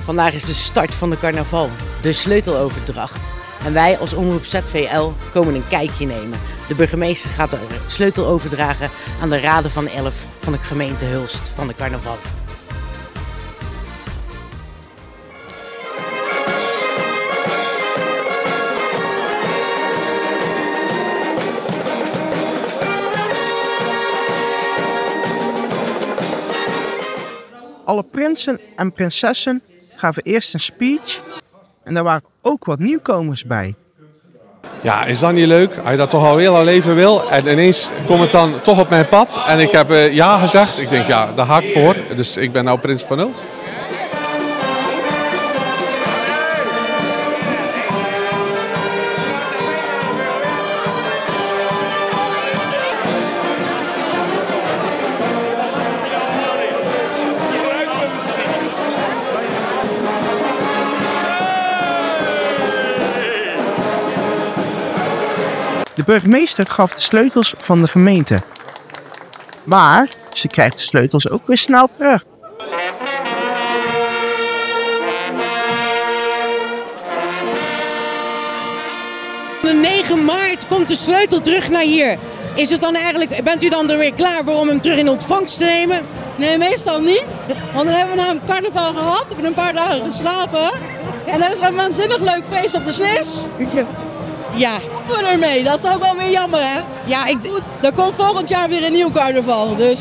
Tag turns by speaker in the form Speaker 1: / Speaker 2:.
Speaker 1: Vandaag is de start van de carnaval, de sleuteloverdracht. En wij als Omroep ZVL komen een kijkje nemen. De burgemeester gaat de sleutel overdragen aan de Raden van 11 van de gemeente Hulst van de carnaval.
Speaker 2: Alle prinsen en prinsessen gaven eerst een speech en daar waren ook wat nieuwkomers bij.
Speaker 3: Ja, is dat niet leuk? Als je dat toch al heel al leven wil en ineens komt het dan toch op mijn pad en ik heb ja gezegd. Ik denk ja, daar ga ik voor. Dus ik ben nou prins van Hulst.
Speaker 2: De burgemeester gaf de sleutels van de gemeente. Maar ze krijgt de sleutels ook weer snel terug.
Speaker 1: De 9 maart komt de sleutel terug naar hier. Is het dan eigenlijk, bent u dan er weer klaar voor om hem terug in ontvangst te nemen?
Speaker 4: Nee, meestal niet. Want dan hebben we namelijk carnaval gehad, hebben een paar dagen geslapen. En dan is er een waanzinnig leuk feest op de Slis.
Speaker 1: Ja.
Speaker 4: We ermee, dat is toch ook wel weer jammer, hè?
Speaker 1: Ja,
Speaker 4: er komt volgend jaar weer een nieuw carnaval, dus